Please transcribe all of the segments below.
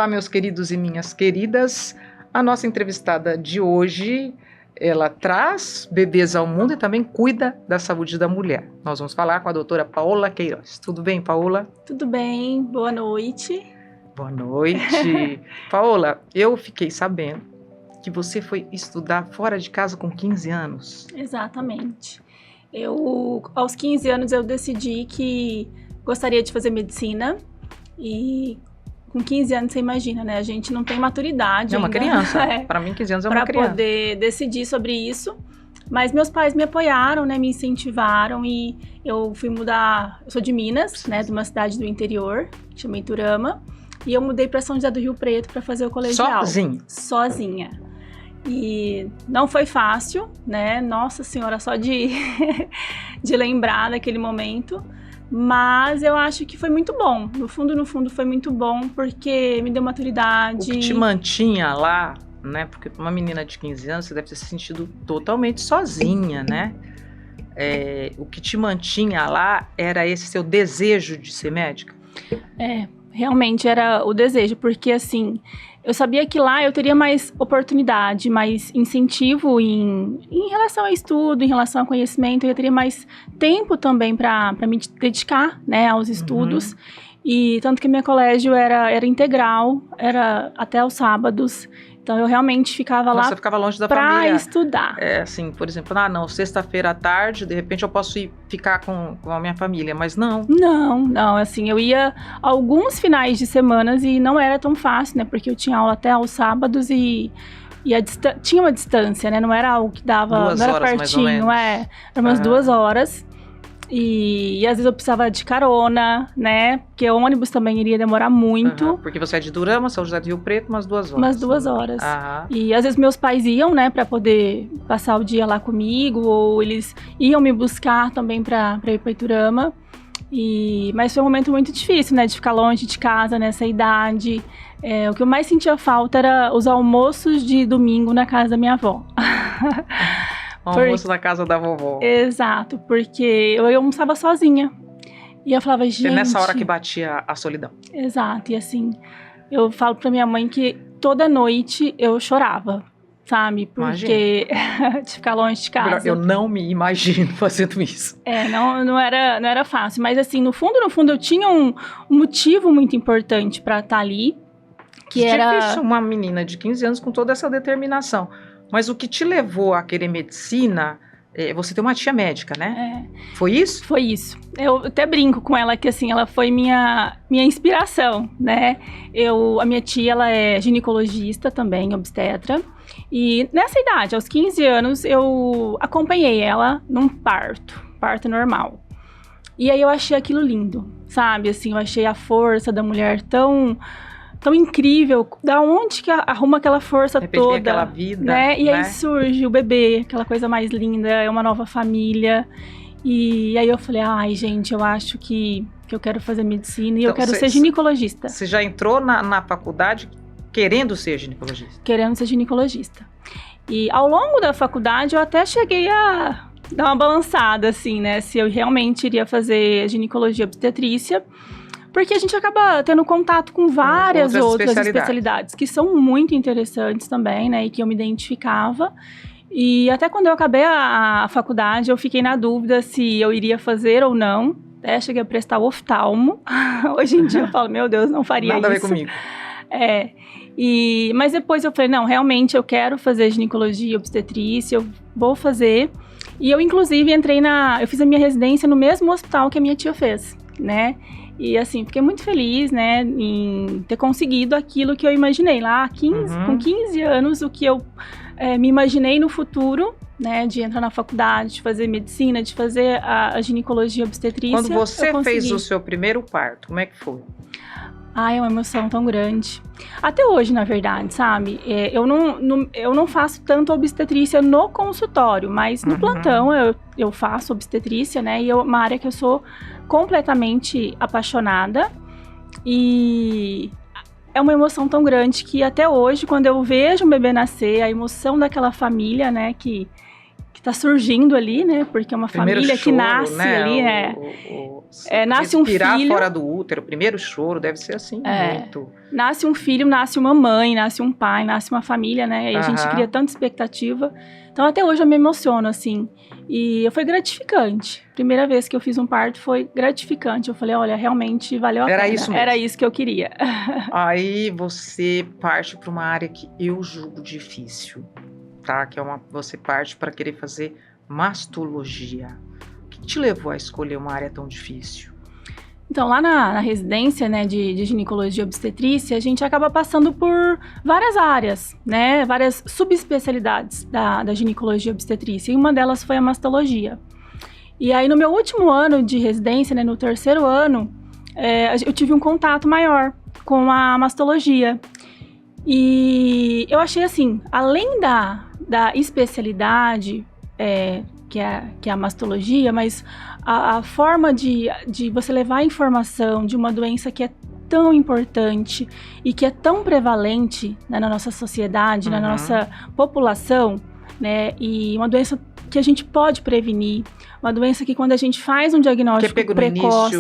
meus queridos e minhas queridas. A nossa entrevistada de hoje, ela traz bebês ao mundo e também cuida da saúde da mulher. Nós vamos falar com a doutora Paola Queiroz. Tudo bem, Paola? Tudo bem, boa noite. Boa noite. Paola, eu fiquei sabendo que você foi estudar fora de casa com 15 anos. Exatamente. Aos 15 anos, eu decidi que gostaria de fazer medicina e com 15 anos, você imagina, né? A gente não tem maturidade É uma ainda. criança. Para mim, 15 anos é uma criança. Para poder decidir sobre isso. Mas meus pais me apoiaram, né? Me incentivaram e eu fui mudar... Eu sou de Minas, né? De uma cidade do interior, chama Iturama. E eu mudei para São José do Rio Preto para fazer o colegial. Sozinha. E não foi fácil, né? Nossa Senhora, só de lembrar daquele momento. Mas eu acho que foi muito bom. No fundo, foi muito bom, porque me deu maturidade. O que te mantinha lá, né? Porque uma menina de 15 anos, você deve ter se sentido totalmente sozinha, né? O que te mantinha lá era esse seu desejo de ser médica? Realmente era o desejo, porque assim, eu sabia que lá eu teria mais oportunidade, mais incentivo em relação a estudo, em relação a conhecimento, eu teria mais tempo também para me dedicar, né, aos estudos. E tanto que meu colégio era integral, era até os sábados. Então eu realmente ficava lá. Você ficava longe da família. Para estudar. Assim, por exemplo, sexta-feira à tarde, de repente eu posso ficar com a minha família, mas não. Não, assim, eu ia alguns finais de semana e não era tão fácil, né? Porque eu tinha aula até aos sábados e tinha uma distância, né? Não era algo que dava, não era pertinho, era umas 2 horas. E às vezes eu precisava de carona, né? Porque o ônibus também iria demorar muito. Porque você é de Iturama, São José do Rio Preto, umas 2 horas. Umas 2 horas. E às vezes meus pais iam, né? Pra poder passar o dia lá comigo. Ou eles iam me buscar também pra ir pra Iturama. Mas foi um momento muito difícil, né? De ficar longe de casa nessa idade. O que eu mais sentia falta era os almoços de domingo na casa da minha avó. Almoço na casa da vovó. Exato, porque eu almoçava sozinha. E eu falava, gente... É nessa hora que batia a solidão. Exato, e assim, eu falo pra minha mãe que toda noite eu chorava, sabe? Porque de ficar longe de casa. Eu não me imagino fazendo isso. Não era fácil. Mas assim, no fundo, eu tinha um motivo muito importante pra estar ali. Que era... Difícil uma menina de 15 anos com toda essa determinação. Mas o que te levou a querer medicina, você tem uma tia médica, né? Foi isso? Foi isso. Eu até brinco com ela que, assim, ela foi minha inspiração, né? A minha tia, ela é ginecologista também, obstetra. E nessa idade, aos 15 anos, eu acompanhei ela num parto normal. E aí eu achei aquilo lindo, sabe? Assim, eu achei a força da mulher tão incrível, da onde que arruma aquela força toda, aquela vida, né? E aí surge o bebê, aquela coisa mais linda, é uma nova família. E aí eu falei, gente, eu acho que eu quero fazer medicina e eu quero ser ginecologista. Você já entrou na faculdade querendo ser ginecologista? Querendo ser ginecologista. E ao longo da faculdade eu até cheguei a dar uma balançada, assim, né? Se eu realmente iria fazer ginecologia obstetrícia. Porque a gente acaba tendo contato com várias outras especialidades que são muito interessantes também, né? E que eu me identificava. E até quando eu acabei a faculdade, eu fiquei na dúvida se eu iria fazer ou não. Até cheguei a prestar oftalmo. Hoje em dia eu falo, meu Deus, não faria isso. Nada a ver comigo. Mas depois eu falei, não, realmente eu quero fazer ginecologia, obstetrícia, eu vou fazer. E eu, inclusive, eu fiz a minha residência no mesmo hospital que a minha tia fez, né? E assim, fiquei muito feliz, né, em ter conseguido aquilo que eu imaginei lá, com 15 anos, o que eu me imaginei no futuro, né, de entrar na faculdade, de fazer medicina, de fazer a ginecologia obstetrícia. Quando você fez o seu primeiro parto, como é que foi? É uma emoção tão grande. Até hoje, na verdade, sabe? Eu não faço tanto obstetrícia no consultório, mas no plantão eu faço obstetrícia, né? E é uma área que eu sou completamente apaixonada. E é uma emoção tão grande que até hoje, quando eu vejo um bebê nascer, a emoção daquela família, né? Que que está surgindo ali, né? Porque é uma Primeiro família choro, que nasce, né? ali, nasce um filho. Respirar fora do útero, o primeiro choro deve ser assim, muito. Nasce um filho, nasce uma mãe, nasce um pai, nasce uma família, né? E a gente Aham. cria tanta expectativa. Então, até hoje eu me emociono, assim. E foi gratificante. Primeira vez que eu fiz um parto foi gratificante. Eu falei, olha, realmente valeu a pena. Era isso mesmo. Era isso que eu queria. Aí você parte para uma área que eu julgo difícil, tá? Que você parte para querer fazer mastologia. O que te levou a escolher uma área tão difícil? Então, lá na residência, né, de ginecologia e obstetrícia, a gente acaba passando por várias áreas, né, várias subespecialidades da ginecologia e obstetrícia, e uma delas foi a mastologia. E aí, no meu último ano de residência, né, no terceiro ano, eu tive um contato maior com a mastologia. E eu achei assim, além da especialidade, que é a mastologia, mas a forma de você levar a informação de uma doença que é tão importante e que é tão prevalente, né, na nossa sociedade, na nossa população, né, e uma doença que a gente pode prevenir, uma doença que quando a gente faz um diagnóstico precoce...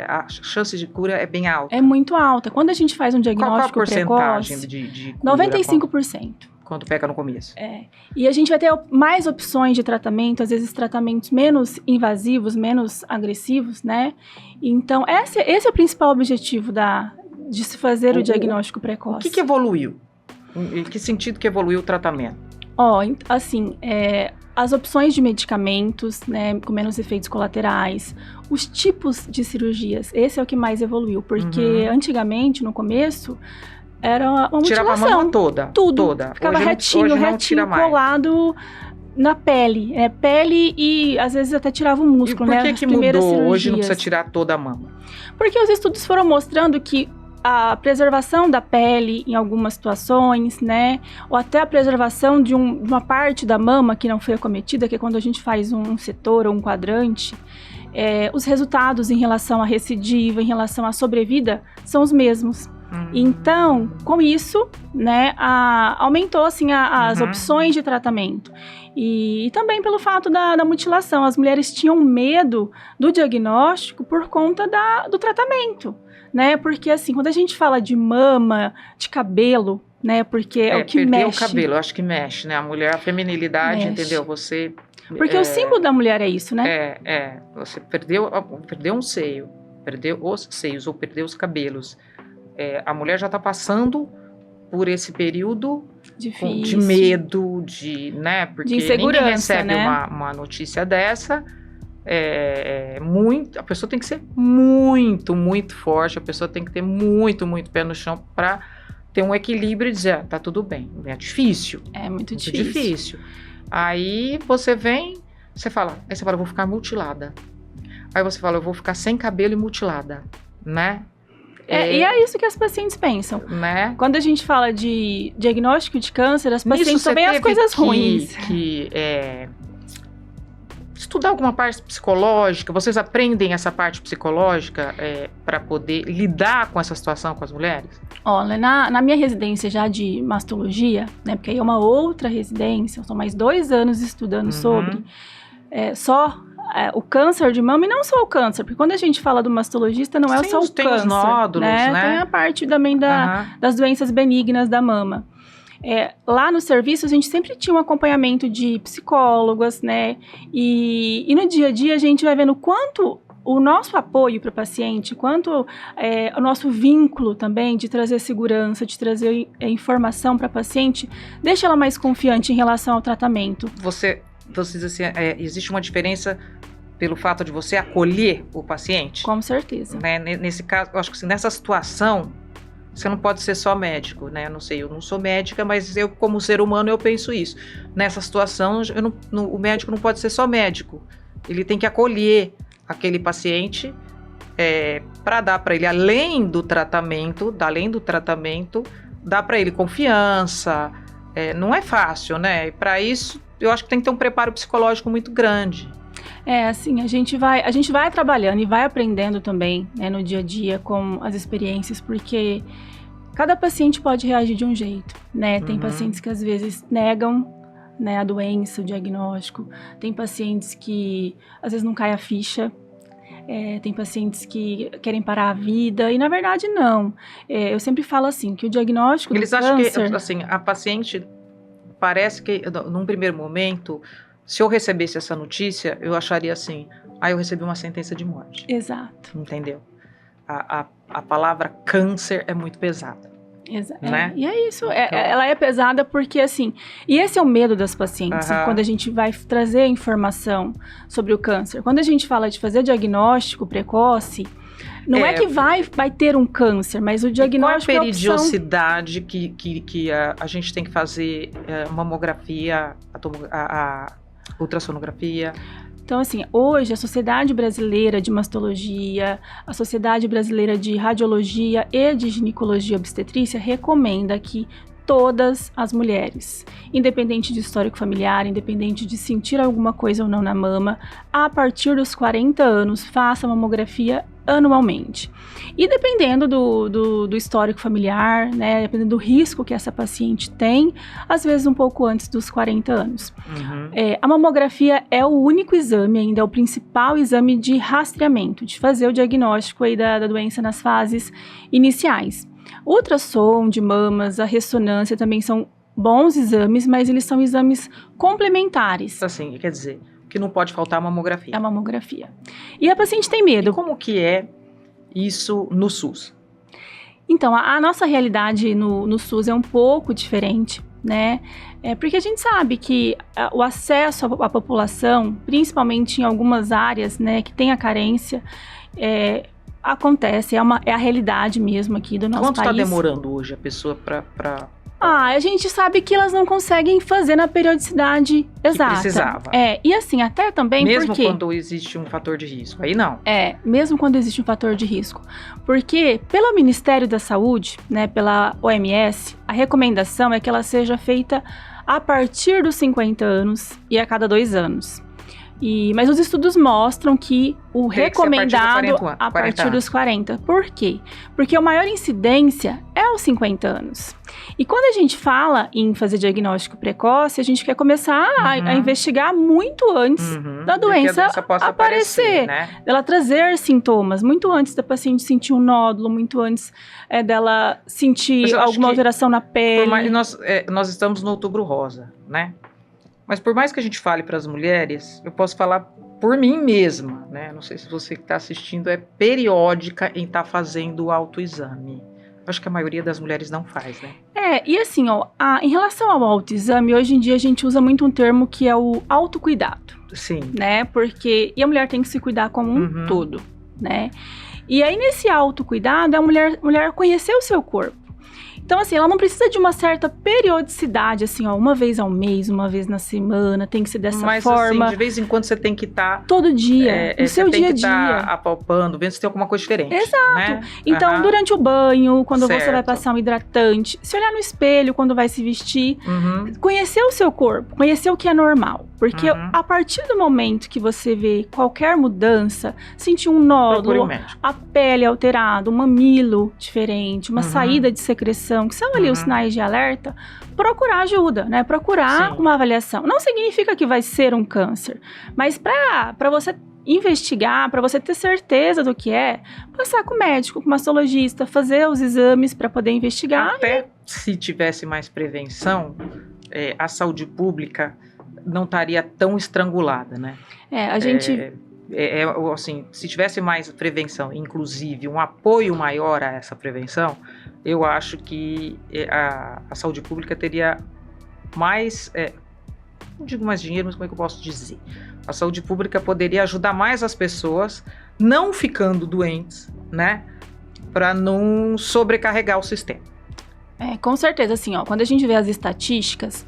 A chance de cura é bem alta. É muito alta. Quando a gente faz um diagnóstico precoce... Qual a porcentagem de cura? 95%. Quando pega no começo. E a gente vai ter mais opções de tratamento, às vezes tratamentos menos invasivos, menos agressivos, né? Então, esse é o principal objetivo de se fazer o diagnóstico precoce. O que evoluiu? Em que sentido que evoluiu o tratamento? Assim, as opções de medicamentos, né, com menos efeitos colaterais, os tipos de cirurgias, esse é o que mais evoluiu, porque antigamente, no começo, era uma mutilação. Tirava a mama toda? Tudo. Toda. Ficava retinho, colado na pele. Pele e, às vezes, até tirava o músculo, né? E por que mudou? Hoje não precisa tirar toda a mama? Porque os estudos foram mostrando que a preservação da pele em algumas situações, né? Ou até a preservação de uma parte da mama que não foi acometida, que é quando a gente faz um setor ou um quadrante, os resultados em relação à recidiva, em relação à sobrevida, são os mesmos. Então, com isso, né, aumentou assim, as opções de tratamento. E também pelo fato da mutilação. As mulheres tinham medo do diagnóstico por conta do tratamento, né? Porque assim, quando a gente fala de mama, de cabelo, né? Porque é o que mexe. O cabelo, acho que mexe, né? A mulher, a feminilidade, entendeu? Você... Porque o símbolo da mulher é isso, né? Você perdeu um seio, perdeu os seios ou perdeu os cabelos. A mulher já está passando por esse período de medo, né? Porque de insegurança, ninguém recebe, né? uma notícia dessa. A pessoa tem que ser muito, muito forte, a pessoa tem que ter muito, muito pé no chão para ter um equilíbrio e dizer, tá tudo bem. É difícil. É muito difícil. Aí você fala, eu vou ficar mutilada. Aí você fala, eu vou ficar sem cabelo e mutilada, né? E é isso que as pacientes pensam. Né? Quando a gente fala de diagnóstico de câncer, as pacientes só veem as coisas ruins. Estudar alguma parte psicológica, vocês aprendem essa parte psicológica para poder lidar com essa situação com as mulheres? Olha, na minha residência já de mastologia, né, porque aí é uma outra residência, são mais 2 anos estudando sobre o câncer de mama, e não só o câncer, porque quando a gente fala do mastologista, não é só o tem câncer. Os nódulos, né? Tem a parte também das doenças benignas da mama. Lá no serviço, a gente sempre tinha um acompanhamento de psicólogas, né? E no dia a dia, a gente vai vendo quanto o nosso apoio para o paciente, quanto o nosso vínculo também de trazer segurança, de trazer informação para a paciente, deixa ela mais confiante em relação ao tratamento. Você diz assim, existe uma diferença pelo fato de você acolher o paciente? Com certeza. Né? Nesse caso, eu acho que assim, nessa situação, você não pode ser só médico, né? Eu não sou médica, mas eu, como ser humano, eu penso isso. Nessa situação, o médico não pode ser só médico. Ele tem que acolher aquele paciente para dar para ele, além do tratamento, dar para ele confiança. Não é fácil, né? E para isso, eu acho que tem que ter um preparo psicológico muito grande. Assim, a gente vai trabalhando e vai aprendendo também, né, no dia a dia com as experiências, porque cada paciente pode reagir de um jeito, né? Tem pacientes que às vezes negam né, a doença, o diagnóstico. Tem pacientes que às vezes não cai a ficha. Tem pacientes que querem parar a vida, e na verdade não. Eu sempre falo assim, que o diagnóstico Eles do acham câncer... que, assim, a paciente parece que, num primeiro momento, se eu recebesse essa notícia, eu acharia assim, eu recebi uma sentença de morte. Exato. Entendeu? A palavra câncer é muito pesada. Né? E é isso, ela é pesada porque assim, e esse é o medo das pacientes, quando a gente vai trazer informação sobre o câncer. Quando a gente fala de fazer diagnóstico precoce, não é que vai ter um câncer, mas o diagnóstico é a periodicidade que a gente tem que fazer mamografia, a ultrassonografia. Então, assim, hoje a Sociedade Brasileira de Mastologia, a Sociedade Brasileira de Radiologia e de Ginecologia Obstetrícia recomenda que todas as mulheres, independente de histórico familiar, independente de sentir alguma coisa ou não na mama, a partir dos 40 anos, façam mamografia anualmente. E dependendo do histórico familiar, né, dependendo do risco que essa paciente tem, às vezes um pouco antes dos 40 anos. A mamografia é o único exame, ainda é o principal exame de rastreamento, de fazer o diagnóstico aí da doença nas fases iniciais. O ultrassom de mamas, a ressonância também são bons exames, mas eles são exames complementares. Assim, quer dizer, que não pode faltar a mamografia. A mamografia. E a paciente tem medo. E como que é isso no SUS? Então, a nossa realidade no SUS é um pouco diferente, né? Porque a gente sabe que o acesso à população, principalmente em algumas áreas, né, que tem a carência, acontece, é a realidade mesmo aqui do nosso país. Quanto está demorando hoje a pessoa para... A gente sabe que elas não conseguem fazer na periodicidade exata. Que precisava. E assim, até também mesmo quando existe um fator de risco, aí não. Mesmo quando existe um fator de risco. Porque pelo Ministério da Saúde, né, pela OMS, a recomendação é que ela seja feita a partir dos 50 anos e a cada 2 anos. Mas os estudos mostram que o recomendado a partir dos 40. Por quê? Porque a maior incidência é aos 50 anos. E quando a gente fala em fazer diagnóstico precoce, a gente quer começar a investigar muito antes da doença aparecer, né? Dela trazer sintomas, muito antes da paciente sentir um nódulo, muito antes dela sentir alguma alteração na pele. Nós estamos no Outubro Rosa, né? Mas por mais que a gente fale para as mulheres, eu posso falar por mim mesma, né? Não sei se você que está assistindo é periódica em estar fazendo o autoexame. Acho que a maioria das mulheres não faz, né? E assim, em relação ao autoexame, hoje em dia a gente usa muito um termo que é o autocuidado. Sim. Né? E a mulher tem que se cuidar como um todo, né? E aí nesse autocuidado, a mulher conhecer o seu corpo. Então, assim, ela não precisa de uma certa periodicidade, assim, uma vez ao mês, uma vez na semana, tem que ser dessa forma. Mas, assim, de vez em quando você tem que estar... Todo dia, no seu dia a dia. Você tem que estar apalpando, vendo se tem alguma coisa diferente. Exato. Né? Então, durante o banho, quando você vai passar um hidratante, se olhar no espelho quando vai se vestir, conhecer o seu corpo, conhecer o que é normal. Porque a partir do momento que você vê qualquer mudança, sentir um nódulo, a pele alterada, um mamilo diferente, uma saída de secreção, que são ali os sinais de alerta, procurar ajuda, né? Procurar uma avaliação. Não significa que vai ser um câncer, mas para você investigar, para você ter certeza do que passar com o médico, com o mastologista, fazer os exames para poder investigar. Até se tivesse mais prevenção, a saúde pública não estaria tão estrangulada, né? A gente... assim, se tivesse mais prevenção, inclusive um apoio maior a essa prevenção, eu acho que a saúde pública teria mais, não digo mais dinheiro, mas como é que eu posso dizer? A saúde pública poderia ajudar mais as pessoas não ficando doentes, né? Para não sobrecarregar o sistema. Com certeza, assim, quando a gente vê as estatísticas,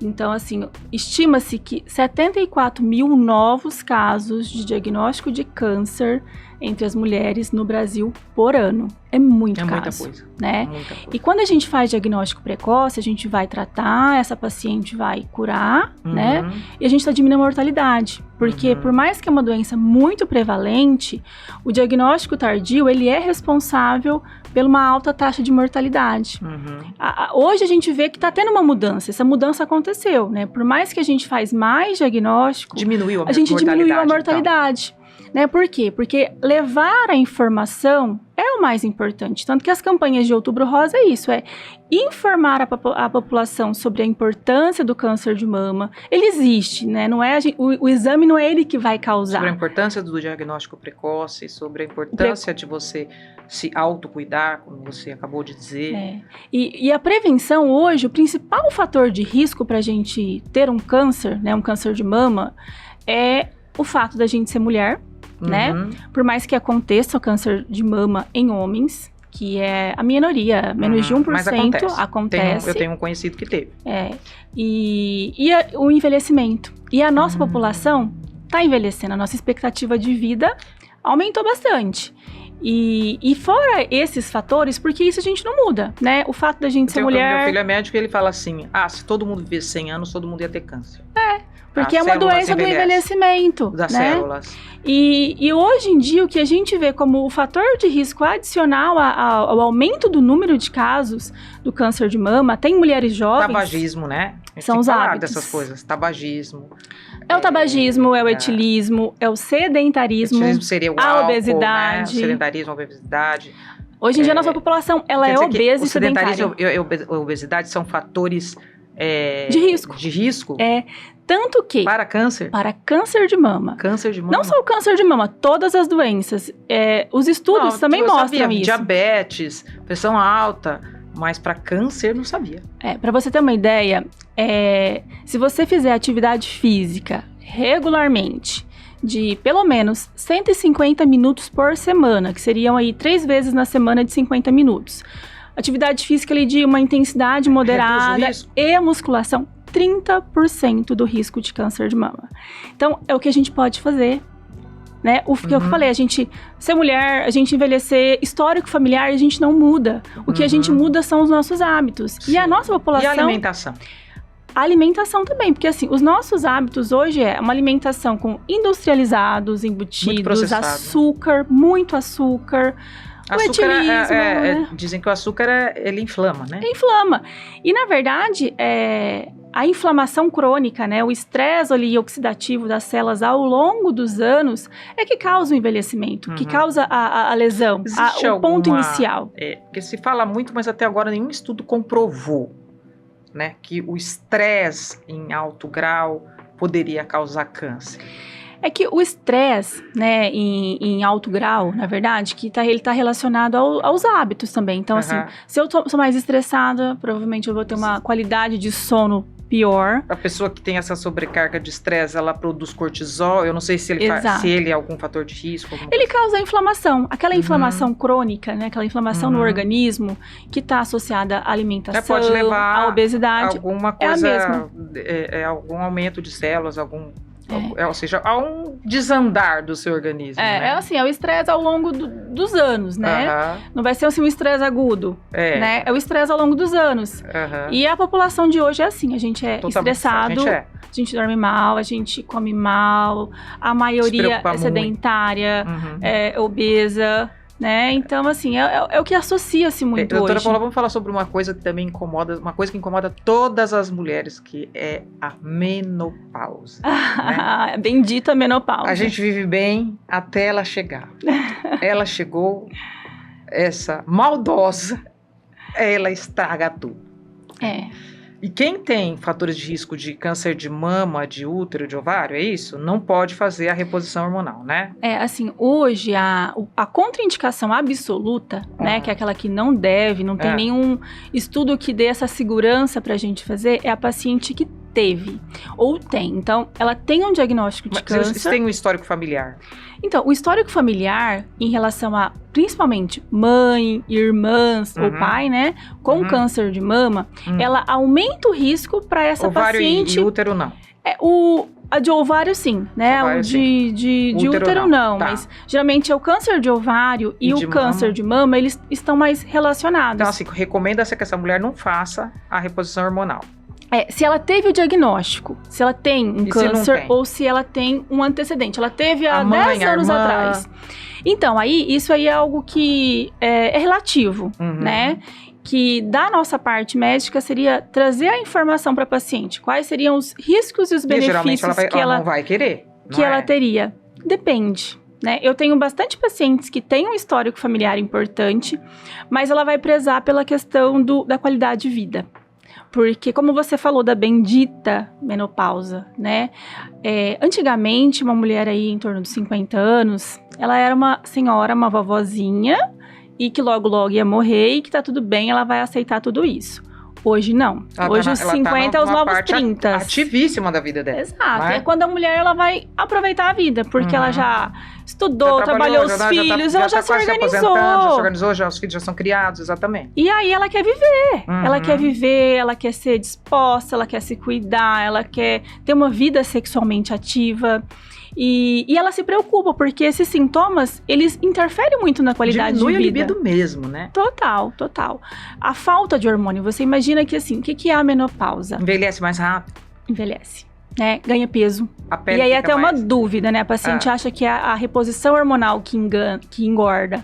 então, assim, estima-se que 74 mil novos casos de diagnóstico de câncer entre as mulheres no Brasil por ano. É muito caso. Muita coisa. Né? Muita coisa. E quando a gente faz diagnóstico precoce, a gente vai tratar, essa paciente vai curar, né? E a gente está diminuindo a mortalidade. Porque por mais que é uma doença muito prevalente, o diagnóstico tardio, ele é responsável por uma alta taxa de mortalidade. Hoje a gente vê que está tendo uma mudança. Essa mudança aconteceu, né? Por mais que a gente faz mais diagnóstico, a gente diminuiu a mortalidade. Então. Né? Por quê? Porque levar a informação é o mais importante. Tanto que as campanhas de Outubro Rosa é isso, é informar a população sobre a importância do câncer de mama. Ele existe, né? Não é o exame não é ele que vai causar. Sobre a importância do diagnóstico precoce, sobre a importância de você se autocuidar, como você acabou de dizer. E a prevenção hoje, o principal fator de risco para a gente ter um câncer, né? Um câncer de mama, é o fato da gente ser mulher. Né? Por mais que aconteça o câncer de mama em homens, que é a minoria, menos de 1%, mas acontece. Eu tenho um conhecido que teve. O envelhecimento. E a nossa população está envelhecendo, a nossa expectativa de vida aumentou bastante. E fora esses fatores, porque isso a gente não muda, né? O fato da gente ser mulher... Meu filho é médico e ele fala assim, se todo mundo vivesse 100 anos, todo mundo ia ter câncer. Porque é uma doença do envelhecimento. Das né? células. E hoje em dia, o que a gente vê como o fator de risco adicional ao aumento do número de casos do câncer de mama, até em mulheres jovens... Tabagismo, né? São os hábitos. Dessas coisas. Tabagismo. É o tabagismo, é o etilismo, é o sedentarismo, etilismo seria o a álcool, obesidade. Né? O sedentarismo, a obesidade. Hoje em dia, a nossa população, ela é obesa e sedentária. O sedentarismo e a obesidade são fatores... de risco. Tanto que... Para câncer? Para câncer de mama. Câncer de mama. Não só o câncer de mama, todas as doenças. Os estudos também mostram isso. Diabetes, pressão alta, mas para câncer não sabia. Para você ter uma ideia, se você fizer atividade física regularmente, de pelo menos 150 minutos por semana, que seriam aí 3 vezes na semana de 50 minutos. Atividade física ali de uma intensidade moderada e musculação, 30% do risco de câncer de mama. Então, é o que a gente pode fazer, né? O que eu falei, a gente ser mulher, a gente envelhecer, histórico familiar, a gente não muda. O que a gente muda são os nossos hábitos. Sim. E a nossa população... E a alimentação? A alimentação também, porque assim, os nossos hábitos hoje é uma alimentação com industrializados, embutidos, açúcar, muito açúcar... Açúcar dizem que o açúcar ele inflama, né? Inflama. E na verdade, a inflamação crônica, né, o estresse ali oxidativo das células ao longo dos anos é que causa o envelhecimento, que causa a lesão, o ponto inicial. Porque se fala muito, mas até agora nenhum estudo comprovou, né, que o estresse em alto grau poderia causar câncer. É que o estresse, né, em alto grau, na verdade, que ele tá relacionado aos hábitos também. Então, assim, se eu sou mais estressada, provavelmente eu vou ter uma qualidade de sono pior. A pessoa que tem essa sobrecarga de estresse, ela produz cortisol. Eu não sei se ele é algum fator de risco. Ele causa inflamação. Aquela inflamação crônica, né? Aquela inflamação no organismo que está associada à alimentação, pode levar à obesidade. Alguma coisa, é a mesma. Algum aumento de células, ou seja, há um desandar do seu organismo, né? É o estresse ao longo dos anos, né? Não vai ser assim um estresse agudo, né? É o estresse ao longo dos anos. E a população de hoje é assim, a gente é estressado, a gente dorme mal, a gente come mal, a maioria é sedentária, é obesa, né? Então, assim, é o que associa-se muito hoje. Doutora Paula, vamos falar sobre uma coisa que também incomoda, uma coisa que incomoda todas as mulheres, que é a menopausa. Né? Bendita menopausa. A gente vive bem até ela chegar. Ela chegou, essa maldosa, ela estraga tudo. E quem tem fatores de risco de câncer de mama, de útero, de ovário, é isso? Não pode fazer a reposição hormonal, né? Assim, hoje a contraindicação absoluta, né, que é aquela que não deve, não tem nenhum estudo que dê essa segurança pra gente fazer, é a paciente que teve ou tem. Então, ela tem um diagnóstico de câncer. Mas tem um histórico familiar? Então, o histórico familiar, em relação a, principalmente, mãe, irmãs ou pai, né, com câncer de mama, ela aumenta o risco para essa ovário paciente... e útero não? A de ovário, sim, né? Ovário, o de útero, não. Tá. Mas, geralmente, é o câncer de ovário e o câncer de mama, eles estão mais relacionados. Então, assim, recomenda-se que essa mulher não faça a reposição hormonal. Se ela teve o diagnóstico, se ela tem um câncer ou se ela tem um antecedente. Ela teve há 10 anos atrás. Então, isso aí é algo que é relativo, né? Que da nossa parte médica seria trazer a informação para a paciente. Quais seriam os riscos e os benefícios que ela não vai querer, que ela teria. Depende, né? Eu tenho bastante pacientes que têm um histórico familiar importante, mas ela vai prezar pela questão da qualidade de vida. Porque, como você falou da bendita menopausa, né? Antigamente, uma mulher aí em torno de 50 anos, ela era uma senhora, uma vovozinha, e que logo ia morrer e que tá tudo bem, ela vai aceitar tudo isso. Hoje não. Hoje os 50 é os novos 30. Ativíssima da vida dela. Exato. É quando a mulher ela vai aproveitar a vida, porque ela já estudou, trabalhou os filhos, ela já se organizou. Já se organizou, já os filhos já são criados, exatamente. E aí ela quer viver. Ela quer viver, ela quer ser disposta, ela quer se cuidar, ela quer ter uma vida sexualmente ativa. E ela se preocupa, porque esses sintomas, eles interferem muito na qualidade de vida. Diminui a libido mesmo, né? Total. A falta de hormônio, você imagina que assim, o que é a menopausa? Envelhece mais rápido. Envelhece, né? Ganha peso. A pele e aí até mais... uma dúvida, né? A paciente acha que é a reposição hormonal que engorda.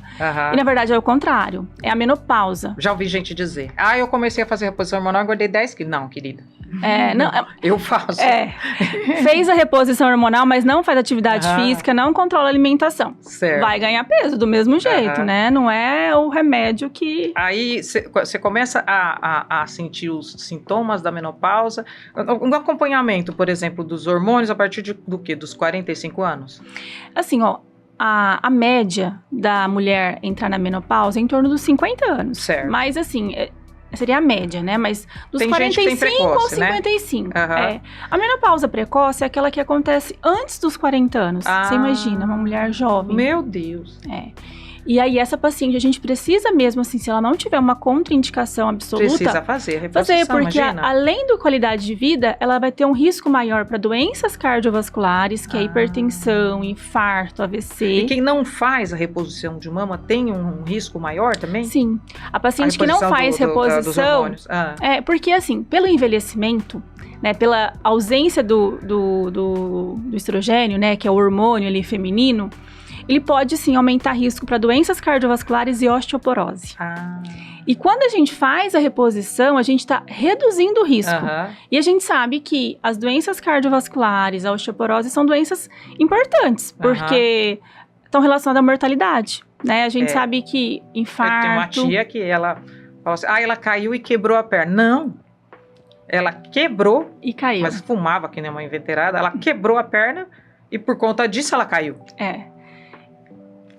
E na verdade é o contrário, é a menopausa. Já ouvi gente dizer, eu comecei a fazer reposição hormonal e engordei 10 quilos. Não, querida. Eu faço. Fez a reposição hormonal, mas não faz atividade física, não controla a alimentação. Certo. Vai ganhar peso do mesmo jeito, né? Não é o remédio que... Aí você começa a sentir os sintomas da menopausa. Um acompanhamento, por exemplo, dos hormônios a partir do quê? Dos 45 anos? Assim, a média da mulher entrar na menopausa é em torno dos 50 anos. Certo. Mas assim... seria a média, né? Mas dos 45 precoce, aos 55. Né? A menopausa precoce é aquela que acontece antes dos 40 anos. Você imagina, uma mulher jovem. Meu Deus. E aí, essa paciente, a gente precisa mesmo, assim, se ela não tiver uma contraindicação absoluta... Precisa fazer a reposição, porque além da qualidade de vida, ela vai ter um risco maior para doenças cardiovasculares, que é hipertensão, infarto, AVC. E quem não faz a reposição de mama tem um risco maior também? Sim. A paciente que não faz reposição... porque, assim, pelo envelhecimento... Né, pela ausência do estrogênio, né, que é o hormônio ali feminino, ele pode sim aumentar risco para doenças cardiovasculares e osteoporose. E quando a gente faz a reposição, a gente está reduzindo o risco. E a gente sabe que as doenças cardiovasculares, a osteoporose, são doenças importantes, porque estão relacionadas à mortalidade. Né? A gente sabe que infarto... Tem uma tia que ela fala assim, ela caiu e quebrou a perna. Não! Ela quebrou e caiu. Mas fumava, que nem uma inveterada. Ela quebrou a perna e por conta disso ela caiu.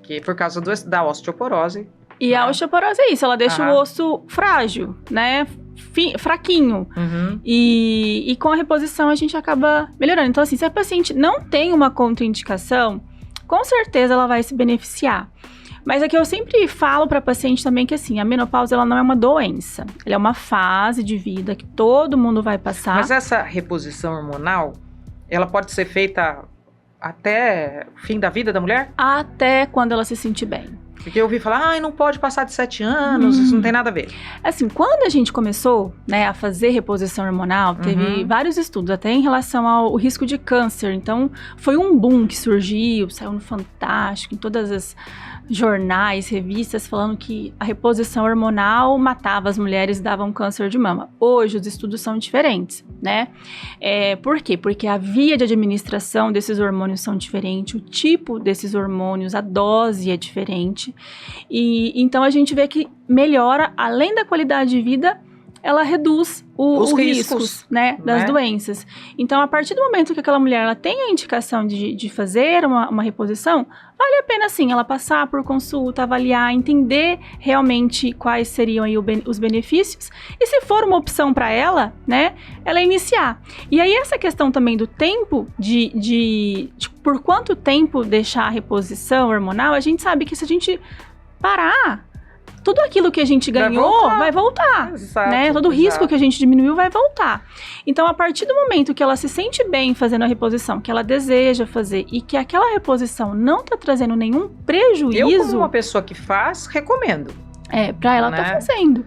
Que por causa da osteoporose. E a osteoporose é isso, ela deixa o osso frágil, né? Fraquinho. E com a reposição a gente acaba melhorando. Então, assim, se a paciente não tem uma contraindicação, com certeza ela vai se beneficiar. Mas é que eu sempre falo para a paciente também que, assim, a menopausa ela não é uma doença. Ela é uma fase de vida que todo mundo vai passar. Mas essa reposição hormonal, ela pode ser feita até o fim da vida da mulher? Até quando ela se sentir bem. Porque eu ouvi falar, não pode passar de 7 anos, isso não tem nada a ver. Assim, quando a gente começou, né, a fazer reposição hormonal, teve vários estudos, até em relação ao risco de câncer. Então, foi um boom que surgiu, saiu no Fantástico, em todas as jornais, revistas, falando que a reposição hormonal matava as mulheres e dava um câncer de mama. Hoje, os estudos são diferentes, né? Por quê? Porque a via de administração desses hormônios são diferentes, o tipo desses hormônios, a dose é diferente. E então, a gente vê que melhora, além da qualidade de vida, ela reduz os riscos, né, das doenças. Então, a partir do momento que aquela mulher ela tem a indicação de fazer uma reposição, vale a pena, sim, ela passar por consulta, avaliar, entender realmente quais seriam aí os benefícios. E se for uma opção para ela, né, ela iniciar. E aí, essa questão também do tempo, de por quanto tempo deixar a reposição hormonal, a gente sabe que se a gente parar... tudo aquilo que a gente ganhou vai voltar, Exato, né? Todo o exato. risco que a gente diminuiu vai voltar. Então, a partir do momento que ela se sente bem fazendo a reposição, que ela deseja fazer e que aquela reposição não está trazendo nenhum prejuízo... Eu, como uma pessoa que faz, recomendo. Pra ela tá fazendo.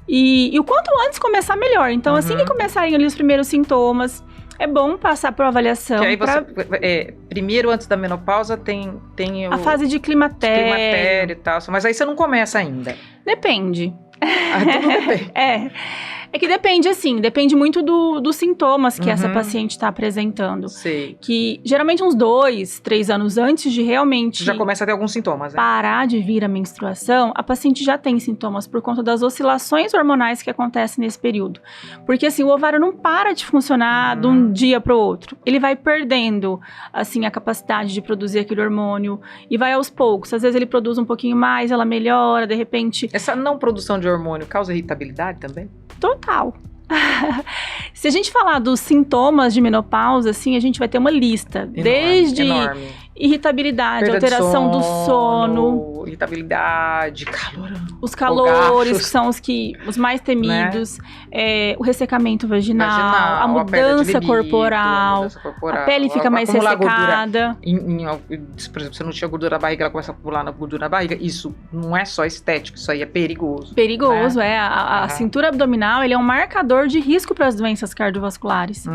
E o quanto antes começar, melhor. Então, assim que começarem ali os primeiros sintomas, é bom passar por avaliação. Que aí você, primeiro, antes da menopausa, tem a fase de climatério e tal. Mas aí você não começa ainda. Depende. Tudo depende. É que depende muito dos sintomas que essa paciente está apresentando. Sei. Que geralmente uns 2, 3 anos antes de realmente... Já começa a ter alguns sintomas, né? Parar de vir a menstruação, a paciente já tem sintomas por conta das oscilações hormonais que acontecem nesse período. Porque assim, o ovário não para de funcionar de um dia para o outro. Ele vai perdendo, assim, a capacidade de produzir aquele hormônio e vai aos poucos. Às vezes ele produz um pouquinho mais, ela melhora, de repente... Essa não produção de hormônio causa irritabilidade também? Total. Se a gente falar dos sintomas de menopausa, assim, a gente vai ter uma lista. Enorme, desde irritabilidade, perda alteração do sono, irritabilidade, calorão. Os calores, que são os mais temidos, né? O ressecamento vaginal, a mudança corporal, a pele fica mais ressecada. Por exemplo, você não tinha gordura na barriga, ela começa a acumular na gordura na barriga. Isso não é só estético, isso aí é perigoso. Perigoso, né? A cintura abdominal, ele é um marcador de risco para as doenças cardiovasculares.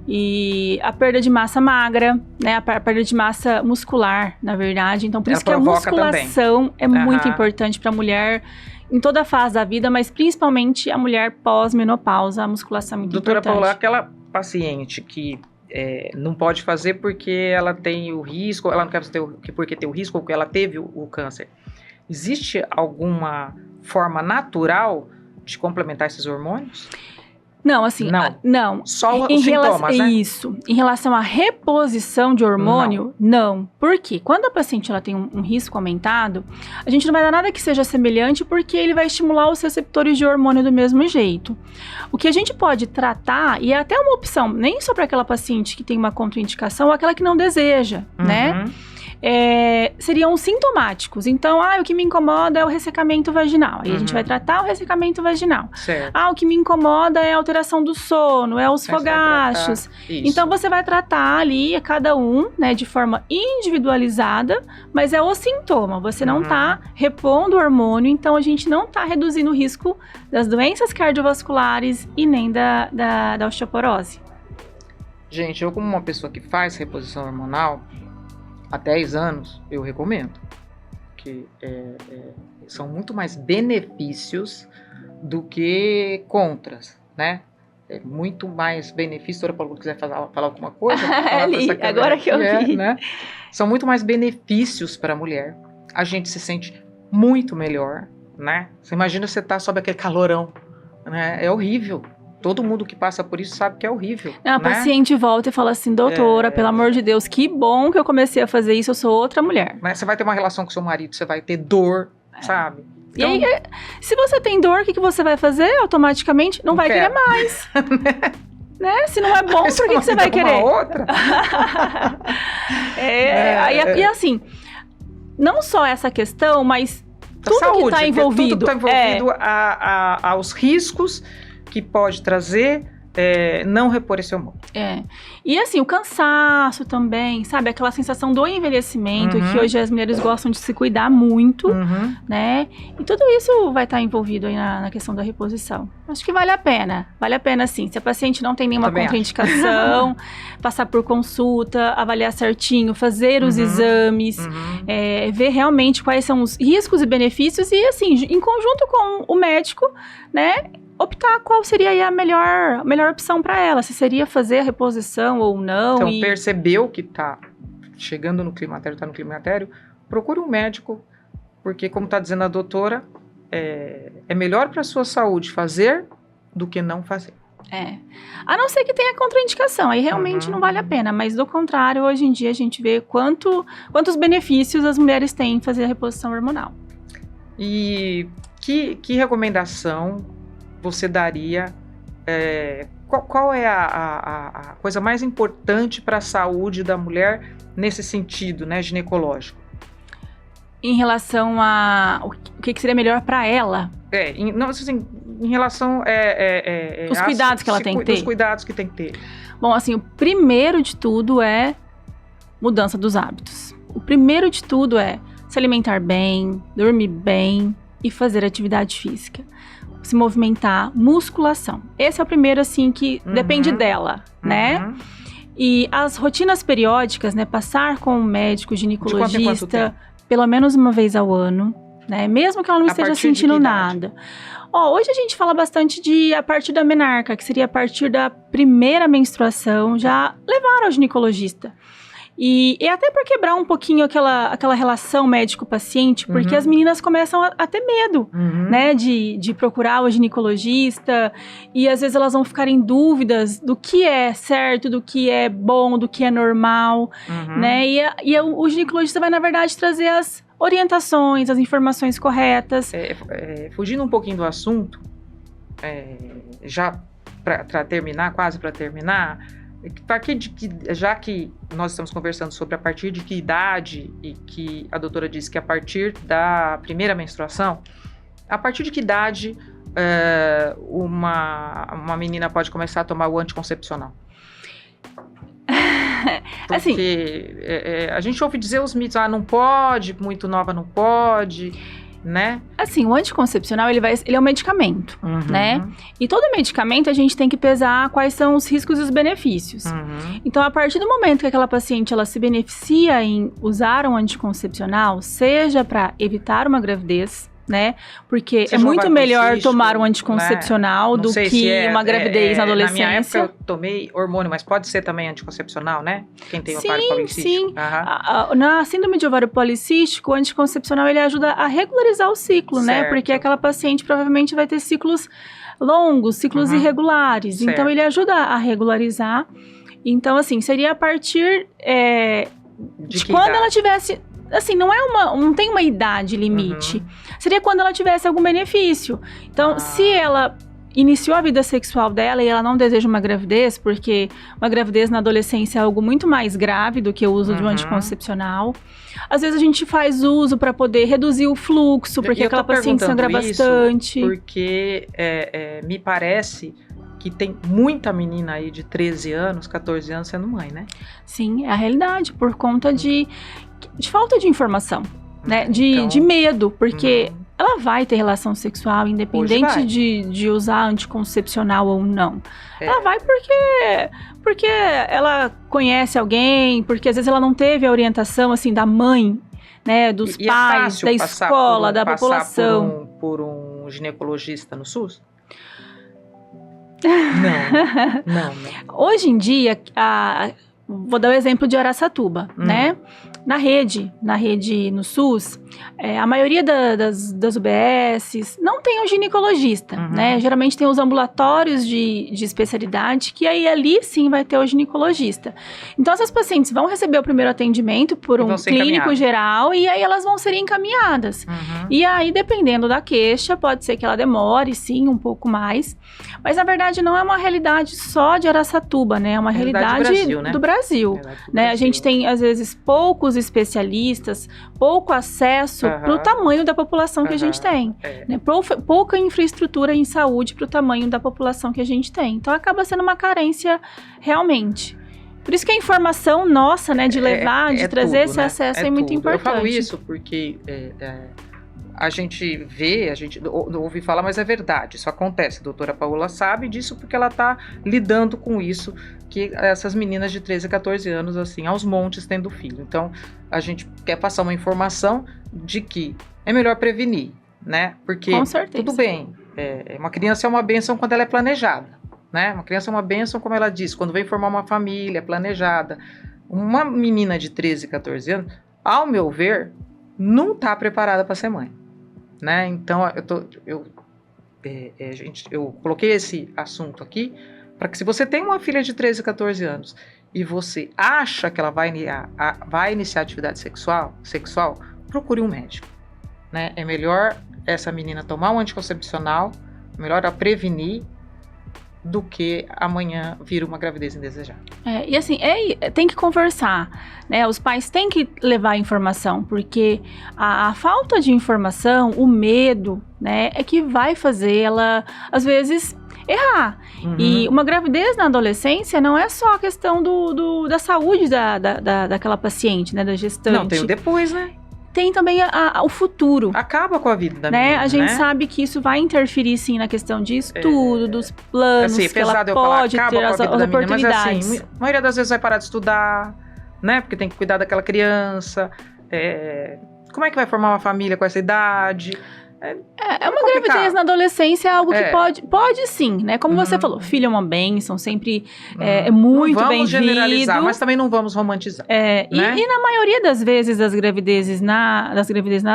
E a perda de massa magra, né? A perda de massa muscular, na verdade. Então, por isso que a musculação é muito importante para a mulher em toda a fase da vida, mas principalmente a mulher pós-menopausa, a musculação é muito importante. Doutora Paula, aquela paciente que não pode fazer porque ela tem o risco, ela não quer fazer porque tem o risco ou porque ela teve o câncer. Existe alguma forma natural de complementar esses hormônios? Não, assim, não. Só os sintomas, né? Isso. Em relação à reposição de hormônio, não. Por quê? Quando a paciente ela tem um risco aumentado, a gente não vai dar nada que seja semelhante porque ele vai estimular os receptores de hormônio do mesmo jeito. O que a gente pode tratar, e é até uma opção, nem só para aquela paciente que tem uma contraindicação ou aquela que não deseja, né? Seriam sintomáticos. Então, o que me incomoda é o ressecamento vaginal. Aí a gente vai tratar o ressecamento vaginal. Certo. O que me incomoda é a alteração do sono, é os fogachos. Então, você vai tratar ali a cada um, né, de forma individualizada, mas é o sintoma. Você não tá repondo o hormônio, então a gente não tá reduzindo o risco das doenças cardiovasculares e nem da osteoporose. Gente, eu como uma pessoa que faz reposição hormonal, há 10 anos, eu recomendo, que são muito mais benefícios do que contras, né? É muito mais benefício. Se a Paula quiser falar alguma coisa, agora que eu vi. Né? São muito mais benefícios para a mulher. A gente se sente muito melhor, né? Você imagina você estar sob aquele calorão, né? É horrível. Todo mundo que passa por isso sabe que é horrível. A paciente volta e fala assim, doutora, pelo amor de Deus, que bom que eu comecei a fazer isso, eu sou outra mulher. Mas você vai ter uma relação com seu marido, você vai ter dor, sabe? Então, e aí, se você tem dor, o que você vai fazer? Automaticamente não vai querer mais. Né? Se não é bom, por que você vai querer? Uma outra? E assim, não só essa questão, mas tudo saúde, que está envolvido. Tudo está envolvido aos riscos que pode trazer não repor esse hormônio. E assim, o cansaço também, sabe? Aquela sensação do envelhecimento, que hoje as mulheres gostam de se cuidar muito, né? E tudo isso vai estar envolvido aí na questão da reposição. Acho que vale a pena sim. Se a paciente não tem nenhuma contraindicação, passar por consulta, avaliar certinho, fazer os exames, ver realmente quais são os riscos e benefícios e assim, em conjunto com o médico, né? Optar qual seria aí a melhor opção para ela, se seria fazer a reposição ou não. Então, percebeu que tá chegando no climatério, procure um médico, porque como está dizendo a doutora, é melhor para a sua saúde fazer do que não fazer. A não ser que tenha contraindicação, aí realmente não vale a pena, mas do contrário, hoje em dia a gente vê quantos benefícios as mulheres têm em fazer a reposição hormonal. E que recomendação você daria, qual é a coisa mais importante para a saúde da mulher nesse sentido, né, ginecológico? em relação a o que seria melhor para ela? Não, assim, em relação os cuidados que ela tem que ter. Os cuidados que tem que ter. Bom, assim, o primeiro de tudo é mudança dos hábitos. O primeiro de tudo é se alimentar bem, dormir bem e fazer atividade física. Se movimentar, musculação. Esse é o primeiro, assim, que depende dela, né? E as rotinas periódicas, né? Passar com o médico, ginecologista, pelo menos uma vez ao ano, né? Mesmo que ela não esteja sentindo nada. Hoje a gente fala bastante a partir da menarca, que seria a partir da primeira menstruação, já levar ao ginecologista. E até para quebrar um pouquinho aquela relação médico-paciente, porque as meninas começam a ter medo, né, de procurar o ginecologista, e às vezes elas vão ficar em dúvidas do que é certo, do que é bom, do que é normal, né, e o ginecologista vai, na verdade, trazer as orientações, as informações corretas. Fugindo um pouquinho do assunto, já quase para terminar, já que nós estamos conversando sobre a partir de que idade, e que a doutora disse que a partir da primeira menstruação, a partir de que idade uma menina pode começar a tomar o anticoncepcional? Porque assim, a gente ouve dizer os mitos, não pode, muito nova não pode, né? Assim, o anticoncepcional, ele é um medicamento, né? E todo medicamento a gente tem que pesar quais são os riscos e os benefícios. Então, a partir do momento que aquela paciente ela se beneficia em usar um anticoncepcional, seja para evitar uma gravidez, né? Porque é muito melhor tomar um anticoncepcional, né, do que uma gravidez na adolescência. Na minha época eu tomei hormônio, mas pode ser também anticoncepcional, né? Quem tem ovário policístico. Sim. Na síndrome de ovário policístico, o anticoncepcional ele ajuda a regularizar o ciclo, né? Porque aquela paciente provavelmente vai ter ciclos longos, ciclos irregulares. Certo. Então ele ajuda a regularizar. Então, assim, seria a partir de quando ela tivesse... Assim, não tem uma idade limite. Seria quando ela tivesse algum benefício. Então, se ela iniciou a vida sexual dela e ela não deseja uma gravidez, porque uma gravidez na adolescência é algo muito mais grave do que o uso de um anticoncepcional. Às vezes a gente faz uso para poder reduzir o fluxo, porque aquela paciente sangra bastante. Porque me parece que tem muita menina aí de 13 anos, 14 anos sendo mãe, né? Sim, é a realidade, por conta de falta de informação, né? De medo, porque ela vai ter relação sexual, independente de usar anticoncepcional ou não. Ela vai porque ela conhece alguém, porque às vezes ela não teve a orientação, assim, da mãe, né? Dos pais, da escola, da população. Por um ginecologista no SUS? Não. Hoje em dia, vou dar o exemplo de Araçatuba, né? Na rede no SUS, a maioria das UBSs não tem um ginecologista, né? Geralmente tem os ambulatórios de especialidade, que aí ali sim vai ter o ginecologista. Então, essas pacientes vão receber o primeiro atendimento por um clínico geral e aí elas vão ser encaminhadas. E aí, dependendo da queixa, pode ser que ela demore, sim, um pouco mais. Mas, na verdade, não é uma realidade só de Araçatuba, né? É uma realidade do Brasil, né? A gente tem, às vezes, poucos especialistas, pouco acesso para o tamanho da população que a gente tem, né? Pouca infraestrutura em saúde para o tamanho da população que a gente tem. Então, acaba sendo uma carência realmente. Por isso que a informação nossa, né, de levar, de trazer esse acesso é muito importante. Eu falo isso porque a gente ouve falar, mas é verdade, isso acontece. A doutora Paola sabe disso porque ela está lidando com isso, que essas meninas de 13 a 14 anos, assim, aos montes tendo filho. Então, a gente quer passar uma informação de que é melhor prevenir, né? Porque, com certeza, tudo bem, uma criança é uma bênção quando ela é planejada, né? Uma criança é uma bênção, como ela diz, quando vem formar uma família planejada. Uma menina de 13, 14 anos, ao meu ver, não está preparada para ser mãe, né? Então, eu coloquei esse assunto aqui para que, se você tem uma filha de 13, 14 anos e você acha que ela vai iniciar atividade sexual, procure um médico, né? É melhor essa menina tomar um anticoncepcional, melhor ela prevenir do que amanhã vir uma gravidez indesejada. E assim, tem que conversar, né? Os pais têm que levar a informação, porque a falta de informação, o medo, né, é que vai fazer ela, às vezes, errar. E uma gravidez na adolescência não é só a questão da saúde daquela paciente, né, da gestante. Não, tem o depois, né? Tem também o futuro. Acaba com a vida da né? menina, A gente né? sabe que isso vai interferir, sim, na questão de estudo, dos planos, Assim, que ela apesar de eu falar, pode acaba ter com a as vida da menina, mas oportunidades. assim, a maioria das vezes vai parar de estudar, né? Porque tem que cuidar daquela criança. Como é que vai formar uma família com essa idade? É uma gravidez na adolescência, é algo que pode sim, né? Como você falou, filho é uma bênção, sempre é muito bem-vindo. Não vamos generalizar, mas também não vamos romantizar. Né? E na maioria das vezes das gravidezes na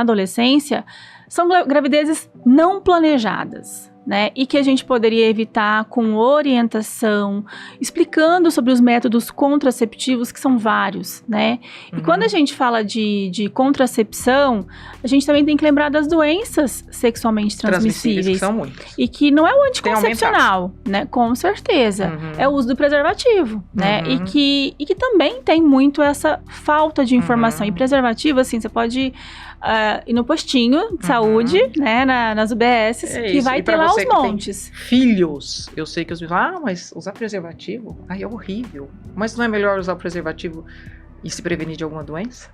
adolescência, são gravidezes não planejadas, né? E que a gente poderia evitar com orientação, explicando sobre os métodos contraceptivos, que são vários, né? E quando a gente fala de contracepção, a gente também tem que lembrar das doenças sexualmente transmissíveis. Que são muitas. E que não é o anticoncepcional, né? Com certeza. É o uso do preservativo, né? E que também tem muito essa falta de informação. E preservativo, assim, você pode ir no postinho de saúde, né? Nas UBSs, que vai ter lá os montes. Filhos, eu sei que os filhos falam, mas usar preservativo? Ai, é horrível. Mas não é melhor usar o preservativo e se prevenir de alguma doença?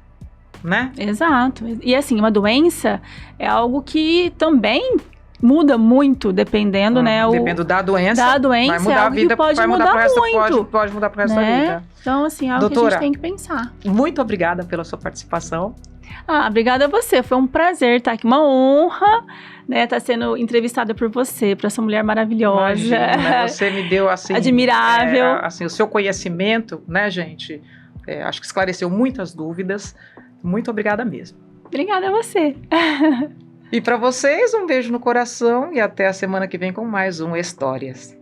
Né? Exato. E assim, uma doença é algo que também muda muito, dependendo, né? Dependendo da doença. Da doença, vai mudar é algo que pode mudar muito. Pode mudar pro resto da vida. Então, assim, é algo Doutora, que a gente tem que pensar. Muito obrigada pela sua participação. Obrigada a você. Foi um prazer estar aqui, uma honra, né, estar sendo entrevistada por você, por essa mulher maravilhosa. Imagina, você me deu, assim... admirável. Assim, o seu conhecimento, né, gente? Acho que esclareceu muitas dúvidas. Muito obrigada mesmo. Obrigada a você. E para vocês, um beijo no coração e até a semana que vem com mais um Histórias.